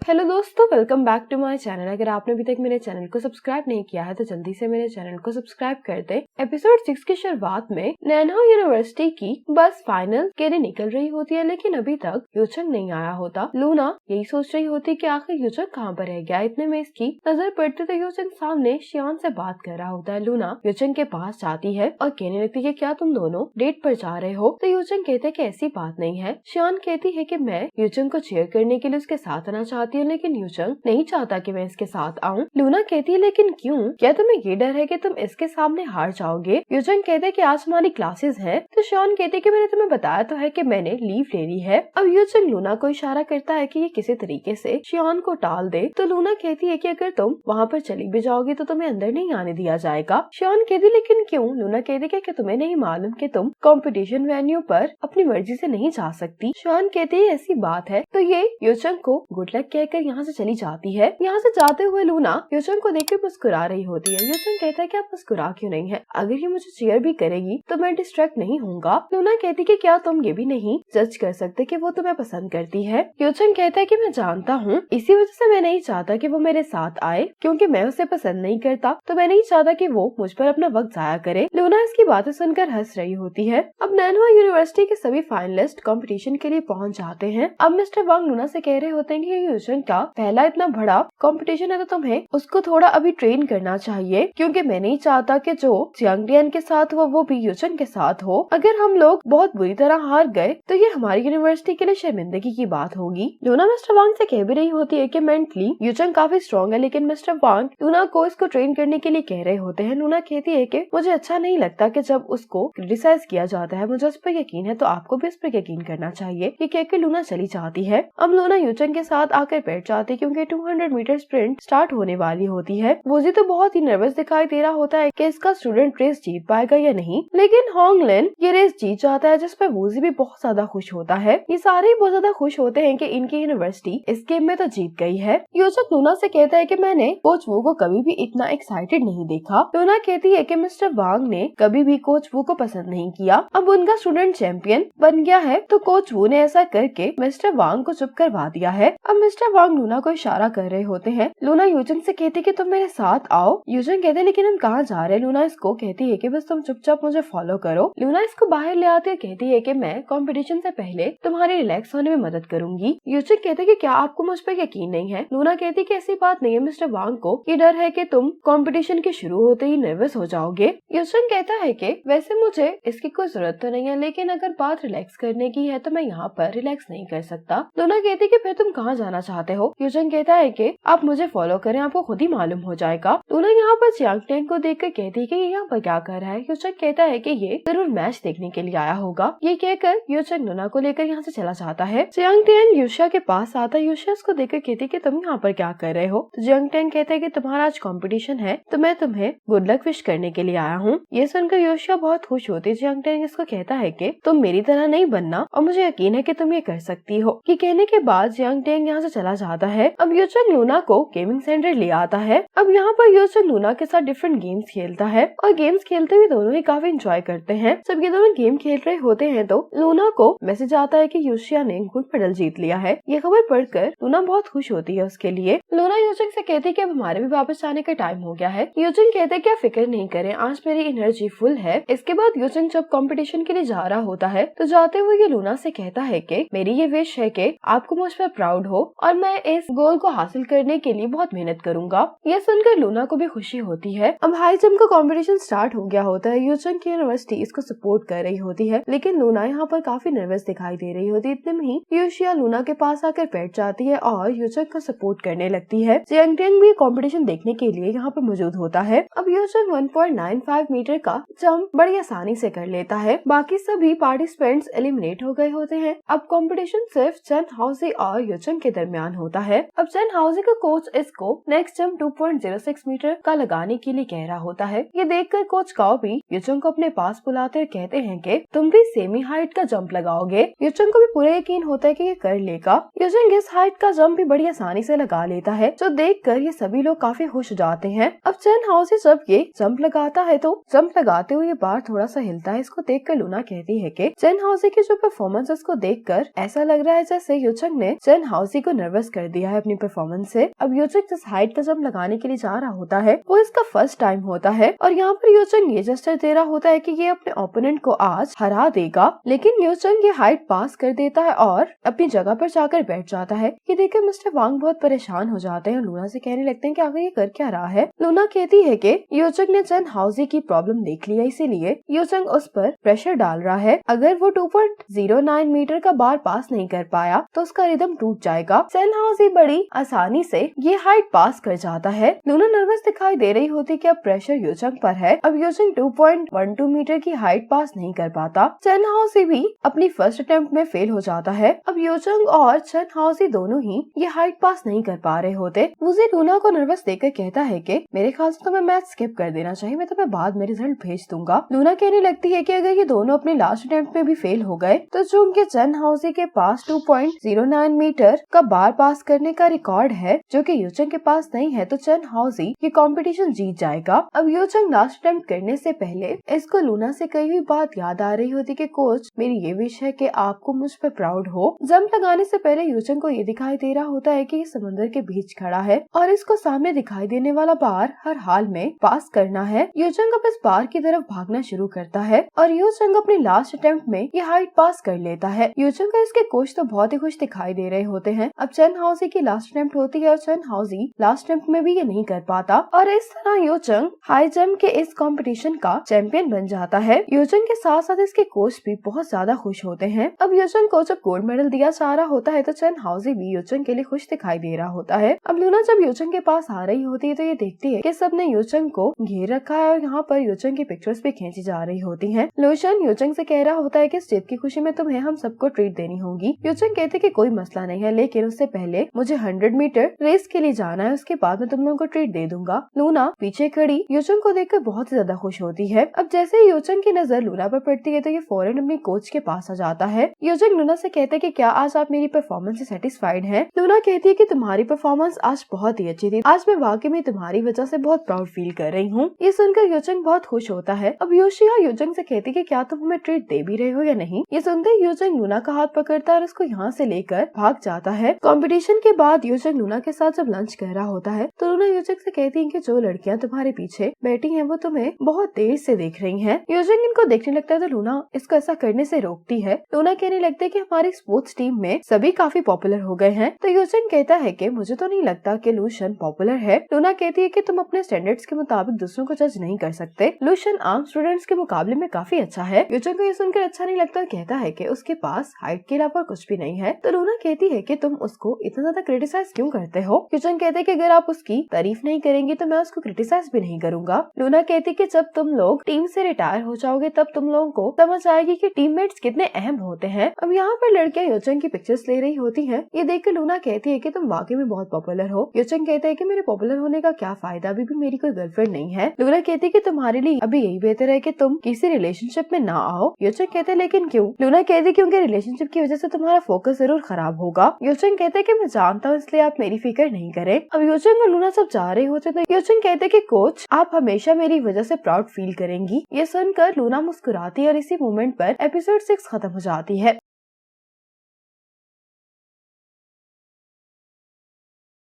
Hello दोस्तों, welcome back to my channel. अगर आपने अभी तक मेरे चैनल को सब्सक्राइब नहीं किया है तो जल्दी से मेरे चैनल को सब्सक्राइब कर दे। एपिसोड 6 की शुरुआत में नैनहाउ यूनिवर्सिटी की बस फाइनल के लिए निकल रही होती है, लेकिन अभी तक यूचंग नहीं आया होता। लूना यही सोच रही होती कि आखिर यूचंग कहाँ पर रह गया। इतने में इसकी नजर पड़ती तो यूचंग सामने शियान से बात कर रहा होता है। लूना यूचंग के पास जाती है और कहने लगती है क्या तुम दोनों डेट पर जा रहे हो? तो यूचंग कहते हैं कि ऐसी बात नहीं है। शियान कहती है कि मैं यूचंग को चीयर करने के लिए उसके साथ आना चाहती हूँ, लेकिन यूचंग नहीं चाहता कि मैं इसके साथ आऊँ। लूना कहती है लेकिन क्यों? क्या तुम्हें ये डर है कि तुम इसके सामने हार जाओगे? यूचंग कहते हैं कि आज हमारी क्लासेस हैं। तो शियान कहते हैं कि मैंने तुम्हें बताया तो है कि मैंने लीव ले ली है। अब यूचंग लूना को इशारा करता है कि ये किसी तरीके से शियान को टाल दे। तो लूना कहती है कि अगर तुम वहाँ पर चली भी जाओगी तो तुम्हें अंदर नहीं आने दिया जाएगा। शियान कहती लेकिन क्यों? लूना कहती है कि तुम्हें नहीं मालूम कि तुम कंपटीशन वेन्यू पर अपनी मर्जी से नहीं जा सकती। शियान कहती है ऐसी बात है। तो ये यूचंग को गुड लक कहकर यहाँ से चली जाती है। यहाँ से जाते हुए लूना यूचंग को देखकर मुस्कुरा रही होती है। यूचंग कहता है कि आप मुस्कुरा क्यों नहीं है? अगर ये मुझे चीयर भी करेगी तो मैं डिस्ट्रैक्ट नहीं होऊंगा। लूना कहती कि क्या तुम ये भी नहीं जज कर सकते कि वो तुम्हें पसंद करती है? यूचंग कहता है कि मैं जानता हूँ, इसी वजह से मैं नहीं चाहता कि वो मेरे साथ आए, क्योंकि मैं उसे पसंद नहीं करता तो मैं नहीं चाहता कि वो मुझ पर अपना वक्त जाया करे। लूना इसकी बातें सुनकर हंस रही होती है। अब नैनहाउ यूनिवर्सिटी के सभी फाइनलिस्ट कंपटीशन के लिए पहुंच जाते हैं। अब मिस्टर वांग लूना से कह रहे होते हैं कि यूचंग का पहला इतना बड़ा कंपटीशन है तो तुम्हें उसको थोड़ा अभी ट्रेन करना चाहिए, क्योंकि मैं नहीं चाहता कि जो जियांगडियन के साथ हो वो भी यूचंग के साथ हो। अगर हम लोग बहुत बुरी तरह हार गए तो ये हमारी यूनिवर्सिटी के लिए शर्मिंदगी की बात होगी। लूना मिस्टर वांग से कह भी रही होती है कि मेंटली यूचंग काफी स्ट्रॉन्ग है, लेकिन मिस्टर वांग लूना को इसको ट्रेन करने के लिए कह रहे होते हैं। लूना कहती है कि मुझे अच्छा नहीं लगता कि जब उसको क्रिटिसाइज किया जाता है, मुझे उस पर यकीन है तो आपको भी उस पर यकीन करना चाहिए। ये कहकर लूना चली जाती है। अब लूना यूचंग के साथ आकर बैठ जाती है, क्योंकि 200 मीटर स्प्रिंट स्टार्ट होने वाली होती है। वूजी तो बहुत ही नर्वस दिखाई दे रहा होता है कि इसका स्टूडेंट रेस जीत पाएगा या नहीं, लेकिन होंगलिन ये रेस जीत जाता है, जिस पर वूजी भी बहुत ज्यादा खुश होता है। ये सारे बहुत ज्यादा खुश होते हैं कि इनकी यूनिवर्सिटी इस गेम में तो जीत गई है। यूचंग लूना से कहता है कि मैंने कोच वू को कभी भी इतना एक्साइटेड नहीं देखा। लूना कहती है कि मिस्टर वांग ने कभी भी कोच वू को पसंद नहीं किया। अब उनका स्टूडेंट चैंपियन बन गया है तो कोच वू ने ऐसा करके मिस्टर वांग को चुप करवा दिया है। अब मिस्टर वांग लूना को इशारा कर रहे होते हैं। लूना यूचंग से कहती कि तुम मेरे साथ आओ। यूचंग कहते लेकिन हम कहाँ जा रहे हैं? लूना इसको कहती है कि बस तुम चुपचाप मुझे फॉलो करो। लूना इसको बाहर ले आती है, कहती है कि मैं कंपटीशन से पहले तुम्हारे रिलैक्स होने में मदद करूंगी। यूचंग कहते कि क्या आपको मुझ पर यकीन नहीं है? लूना कहती कि ऐसी बात नहीं है, मिस्टर वांग को ये डर है कि तुम कंपटीशन के शुरू होते ही नर्वस हो जाओगे। यूचंग कहता है कि वैसे मुझे इसकी कोई जरूरत तो नहीं है, लेकिन अगर बात रिलैक्स करने की है तो मैं यहाँ पर रिलैक्स नहीं कर सकता। लूना कहती कि फिर तुम कहाँ जाना चाहते हो? यूचंग कहता है कि आप मुझे फॉलो करें, आपको खुद ही मालूम हो जाएगा। लूना यहाँ पर जियांगडियन को देखकर कहती है कि ये यहाँ पर क्या कर रहा है? यूचंग कहता है कि ये जरूर मैच देखने के लिए आया होगा। ये कहकर यूचंग लूना को लेकर यहाँ से चला जाता है। जियांगडियन यूशिया के पास आता है। यूशिया उसको देखकर कहती है कि तुम यहाँ पर क्या कर रहे हो? तो जियांगडियन कहता है कि तुम्हारा आज कंपटीशन है तो मैं तुम्हें गुड लक विश करने के लिए आया हूँ। ये सुनकर यूशिया बहुत खुश होती है। जियांगडियन इसको कहता है कि तुम मेरी तरह नहीं बनना और मुझे यकीन है कि तुम ये कर सकती हो। ये कहने के बाद जियांगडियन यहाँ से चला जाता है। अब यूचंग लूना को गेमिंग सेंटर ले आता है। अब यहाँ पर यूचंग लूना के साथ डिफरेंट गेम्स खेलता है और गेम्स खेलते हुए दोनों ही काफी एंजॉय करते हैं। जब ये दोनों गेम खेल रहे होते हैं तो लूना को मैसेज आता है कि यूशिया ने गोल्ड मेडल जीत लिया है। ये खबर पढ़कर लूना बहुत खुश होती है उसके लिए। लूना यूचंग से कहती है कि अब हमारे भी वापस जाने का टाइम हो गया है। यूचंग कहते हैं कि आप फिक्र नहीं करें, आज मेरी एनर्जी फुल है। इसके बाद यूचंग जब कंपटीशन के लिए जा रहा होता है तो जाते हुए ये लूना से कहता है कि मेरी ये विश है कि आपको मुझ पर प्राउड हो और मैं इस गोल को हासिल करने के लिए बहुत मेहनत करूंगा। ये सुनकर लूना को भी खुशी होती है। अब हाई जंप का कंपटीशन स्टार्ट हो गया होता है। यूचंग की यूनिवर्सिटी इसको सपोर्ट कर रही होती है, लेकिन लूना यहाँ पर काफी नर्वस दिखाई दे रही होती है। इतने में ही यूशिया लूना के पास आकर बैठ जाती है और यूचंग का सपोर्ट करने लगती है। जियांगडियन भी कंपटीशन देखने के लिए यहाँ पर मौजूद होता है। अब यूचंग 1.95 मीटर का जंप बड़ी आसानी से कर लेता है। बाकी सभी पार्टिसिपेंट्स एलिमिनेट हो गए होते हैं। अब कंपटीशन सिर्फ चेन हाउसी और यूचंग के दरमियान होता है। अब चेन हाउसी का कोच इसको नेक्स्ट जंप 2.06 मीटर का लगाने के लिए कह रहा होता है। ये देखकर कोच काओ भी यूचंग को अपने पास बुलाते कहते हैं कि तुम भी सेमी हाइट का जंप लगाओगे। यूचंग को भी पूरा यकीन होता है कि ये कर लेगा। यूचंग इस हाइट का जंप भी बड़ी आसानी से लगा लेता है, जो देखकर ये सभी लोग काफी खुश हो जाते हैं। अब चेन हाउसी जब ये जंप लगाता है तो जंप लगाते हुए ये बार थोड़ा सा हिलता है। इसको देखकर लूना कहती है कि चेन हाउसी की जो परफॉर्मेंस उसको देखकर ऐसा लग रहा है जैसे यूचंग ने चेन हाउसी को नर्वस नर्वस कर दिया है अपनी परफॉर्मेंस से। अब योचंग जिस हाइट का जंप लगाने के लिए जा रहा होता है वो इसका फर्स्ट टाइम होता है और यहाँ पर योचंग ये जेस्चर दे रहा होता है कि ये अपने ओपोनेंट को आज हरा देगा, लेकिन योचंग ये हाइट पास कर देता है और अपनी जगह पर जाकर बैठ जाता है। ये देखकर मिस्टर वांग बहुत परेशान हो जाते हैं और लूना से कहने लगते हैं कि आखिर ये कर क्या रहा है। लूना कहती है कि योचंग ने चेन हाउसी की प्रॉब्लम देख लिया, इसीलिए योचंग उस पर प्रेशर डाल रहा है। अगर वो 2.09 मीटर का बार पास नहीं कर पाया तो उसका रिदम टूट जाएगा। चेन हाउसी बड़ी आसानी से ये हाइट पास कर जाता है। लूना नर्वस दिखाई दे रही होती कि अब प्रेशर योचंग पर है। अब योचंग 2.12 मीटर की हाइट पास नहीं कर पाता। चेन हाउसी भी अपनी फर्स्ट अटेम्प्ट में फेल हो जाता है। अब योचंग और चेन हाउसी दोनों ही ये हाइट पास नहीं कर पा रहे होते। मुझे लूना को नर्वस देखकर कहता है कि मेरे ख्याल से तुम्हें मैच स्किप कर देना चाहिए, मैं तुम्हें बाद में रिजल्ट भेज दूंगा। लूना कहने लगती है कि अगर ये दोनों अपने लास्ट अटेम्प्ट में भी फेल हो गए तो जो उनके चेन हाउसी के पास 2.09 मीटर का बार पास करने का रिकॉर्ड है जो कि योचंग के पास नहीं है, तो चेन हाउसी ये कंपटीशन जीत जाएगा। अब योचंग लास्ट अटेम्प्ट करने से पहले इसको लूना से कही हुई बात याद आ रही होती कि कोच मेरी ये विश है कि आपको मुझ पर प्राउड हो। जंप लगाने से पहले योचंग को ये दिखाई दे रहा होता है कि ये समंदर के बीच खड़ा है और इसको सामने दिखाई देने वाला बार हर हाल में पास करना है। योचंग अब इस बार की तरफ भागना शुरू करता है और योचंग अपने लास्ट अटेम्प्ट में ये हाइट पास कर लेता है। योचंग का इसके कोच तो बहुत ही खुश दिखाई दे रहे होते हैं। अब चेन हाउसी की लास्ट अटेम्प्ट होती है और चेन हाउसी लास्ट अटेम्प्ट में भी ये नहीं कर पाता और इस तरह योचंग हाई जंप के इस कंपटीशन का चैंपियन बन जाता है। योचंग के साथ साथ इसके कोच भी बहुत ज्यादा खुश होते हैं। अब योचंग को जब गोल्ड मेडल दिया जा रहा होता है तो चेन हाउसी भी योचंग के लिए खुश दिखाई दे रहा होता है। अब लूना जब योचंग के पास आ रही होती है तो ये देखती है कि सबने योचंग को घेर रखा है और यहाँ पर योचंग की पिक्चर्स भी खींची जा रही होती हैं। लोशन योचंग से कह रहा होता है कि इस जीत की खुशी में तुम्हें हम सबको ट्रीट देनी होगी। योचंग कहते कि कोई मसला नहीं है, लेकिन उससे पहले मुझे 100 मीटर रेस के लिए जाना है, उसके बाद में तुम लोगों को ट्रीट दे दूंगा। लूना पीछे खड़ी योचंग को देखकर बहुत ज्यादा खुश होती है। अब जैसे ही योचंग की नजर लूना पर पड़ती है तो ये फौरन अपने कोच के पास आ जाता है। योचंग लूना से कहते हैं कि क्या आज आप मेरी परफॉर्मेंस से सेटिस्फाइड हैं? लूना कहती है कि तुम्हारी परफॉर्मेंस आज बहुत ही अच्छी थी, आज मैं वाकई में तुम्हारी वजह से बहुत प्राउड फील कर रही हूँ। ये सुनकर योचंग बहुत खुश होता है। अब योशिया योचंग से कहती है कि क्या तुम हमें ट्रीट दे भी रहे हो या नहीं। ये सुनते ही योचंग लूना का हाथ पकड़ता है और उसको यहाँ से लेकर भाग जाता है। कंपटीशन के बाद योचंग लूना के साथ जब लंच कर रहा होता है तो लूना योचंग से कहती है कि जो लड़कियां तुम्हारे पीछे बैठी हैं वो तुम्हें बहुत देर से देख रही हैं। योचंग इनको देखने लगता है तो लूना इसको ऐसा करने से रोकती है। लूना कहने लगता है कि हमारी स्पोर्ट्स टीम में सभी काफी पॉपुलर हो गए हैं। तो योचंग कहता है कि मुझे तो नहीं लगता कि लूशन पॉपुलर है। लूना कहती है कि तुम अपने स्टैंडर्ड्स के मुताबिक दूसरों को जज नहीं कर सकते। लूशन आम स्टूडेंट्स के मुकाबले में काफी अच्छा है। योचंग को ये सुनकर अच्छा नहीं लगता, कहता है कि उसके पास हाइट के अलावा कुछ भी नहीं है। तो लूना कहती है कि तुम उसको इतना ज्यादा क्रिटिसाइज क्यों करते हो। योचंग कहते हैं कि अगर आप उसकी तारीफ नहीं करेंगे तो मैं उसको क्रिटिसाइज भी नहीं करूंगा। लूना कहती कि जब तुम लोग टीम से रिटायर हो जाओगे तब तुम लोगों को समझ आएगी कि टीममेट्स कितने अहम होते हैं। अब यहाँ पर लड़कियां योचंग की पिक्चर्स ले रही होती हैं। ये देखकर लूना कहती है कि तुम वाकई में बहुत पॉपुलर हो। योचंग कहते हैं कि मेरे पॉपुलर होने का क्या फायदा, अभी भी मेरी कोई गर्लफ्रेंड नहीं है। लूना कहती है कि तुम्हारे लिए अभी यही बेहतर है कि तुम किसी रिलेशनशिप में ना आओ। योचंग कहते हैं लेकिन क्यों। लूना कहती है क्योंकि रिलेशनशिप की वजह से तुम्हारा फोकस जरूर खराब होगा। योचंग कहते हैं कि मैं जानता हूँ, इसलिए आप मेरी फिक्र नहीं करें। अब योचंग और लूना सब जा रहे होते तो योचंग कहते हैं कि कोच आप हमेशा मेरी वजह से प्राउड फील करेंगी। ये सुनकर लूना मुस्कुराती है और इसी मोमेंट पर एपिसोड 6 खत्म हो जाती है।